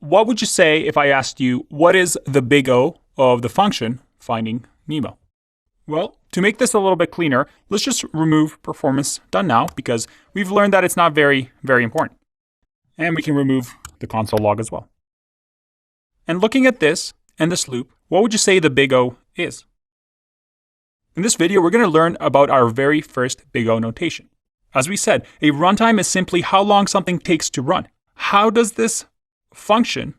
What would you say if I asked you, what is the big O of the function finding Nemo? Well, to make this a little bit cleaner, let's just remove performance done now because we've learned that it's not very, very important. And we can remove the console log as well. And looking at this and this loop, what would you say the big O is? In this video, we're going to learn about our very first big O notation. As we said, a runtime is simply how long something takes to run. How does this function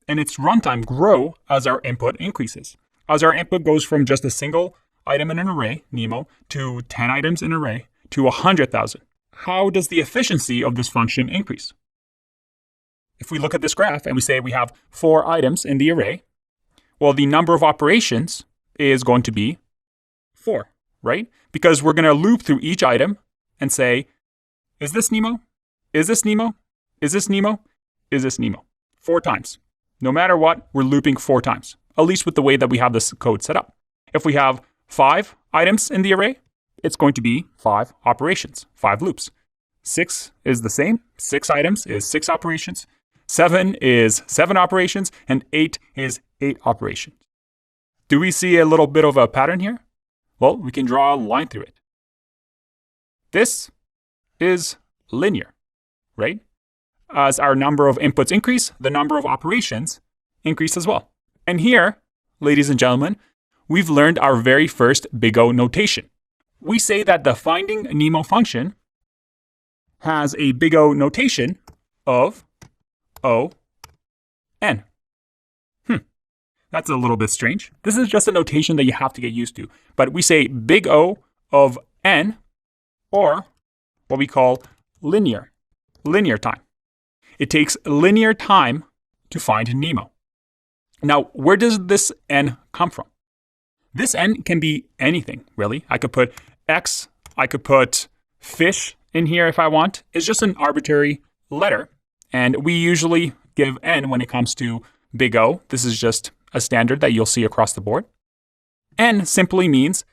and its runtime grow as our input increases? As our input goes from just a single item in an array, Nemo, to 10 items in an array, to 100,000. How does the efficiency of this function increase? If we look at this graph and we say we have 4 items in the array, well, the number of operations is going to be 4, right? Because we're going to loop through each item and say, is this Nemo? Is this Nemo? Is this Nemo? Is this Nemo? 4 times. No matter what, we're looping 4 times, at least with the way that we have this code set up. If we have 5 items in the array, it's going to be 5 operations, 5 loops. 6 is the same. 6 items is 6 operations. 7 is 7 operations, and 8 is 8 operations. Do we see a little bit of a pattern here? Well, we can draw a line through it. This is linear, right? As our number of inputs increase, the number of operations increase as well. And here, ladies and gentlemen, we've learned our very first big O notation. We say that the finding Nemo function has a big O notation of O n. That's a little bit strange. This is just a notation that you have to get used to. But we say big O of n, or what we call linear time. It takes linear time to find Nemo. Now, where does this n come from? This n can be anything, really. I could put x, I could put fish in here if I want. It's just an arbitrary letter. And we usually give n when it comes to big O. This is just a standard that you'll see across the board. N simply means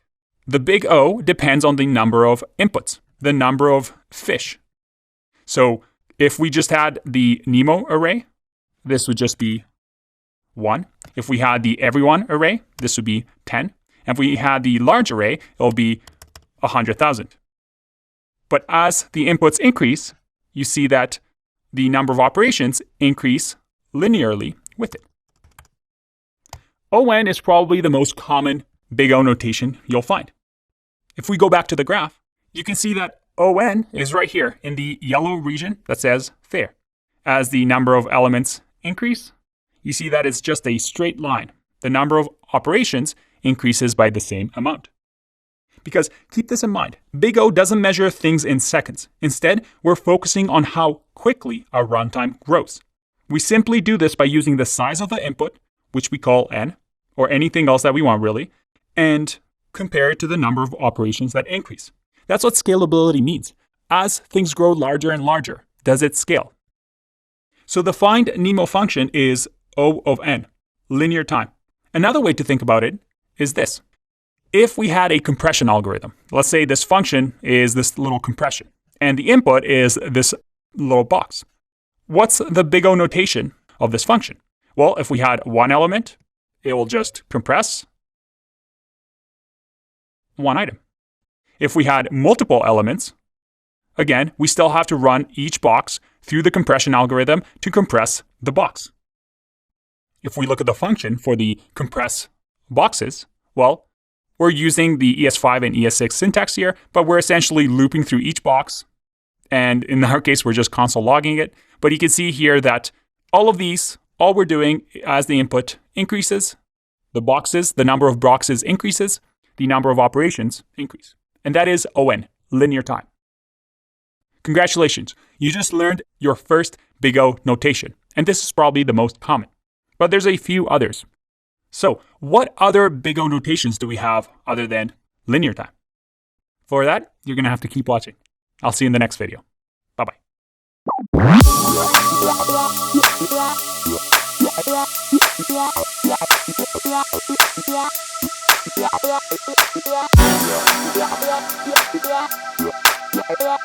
the big O depends on the number of inputs, the number of fish. So if we just had the Nemo array, this would just be 1. If we had the everyone array, this would be 10. And if we had the large array, it'll be 100,000. But as the inputs increase, you see that the number of operations increase linearly with it. On is probably the most common big O notation you'll find. If we go back to the graph, you can see that On is right here in the yellow region that says fair. As the number of elements increase, you see that it's just a straight line. The number of operations increases by the same amount. Because keep this in mind, big O doesn't measure things in seconds. Instead, we're focusing on how quickly our runtime grows. We simply do this by using the size of the input, which we call n, or anything else that we want really, and compare it to the number of operations that increase. That's what scalability means. As things grow larger and larger, does it scale? So the find Nemo function is O of n, linear time. Another way to think about it is this. If we had a compression algorithm, let's say this function is this little compression, and the input is this little box. What's the big O notation of this function? Well, if we had one element, it will just compress one item. If we had multiple elements, again, we still have to run each box through the compression algorithm to compress the box. If we look at the function for the compress boxes, well, we're using the ES5 and ES6 syntax here, but we're essentially looping through each box. And in our case, we're just console logging it. But you can see here that all of these, all we're doing as the input increases, the number of boxes increases, the number of operations increase. And that is ON, linear time. Congratulations, you just learned your first big O notation. And this is probably the most common. But there's a few others. So what other big O notations do we have other than linear time? For that, you're going to have to keep watching. I'll see you in the next video. Bye-bye. Yeah.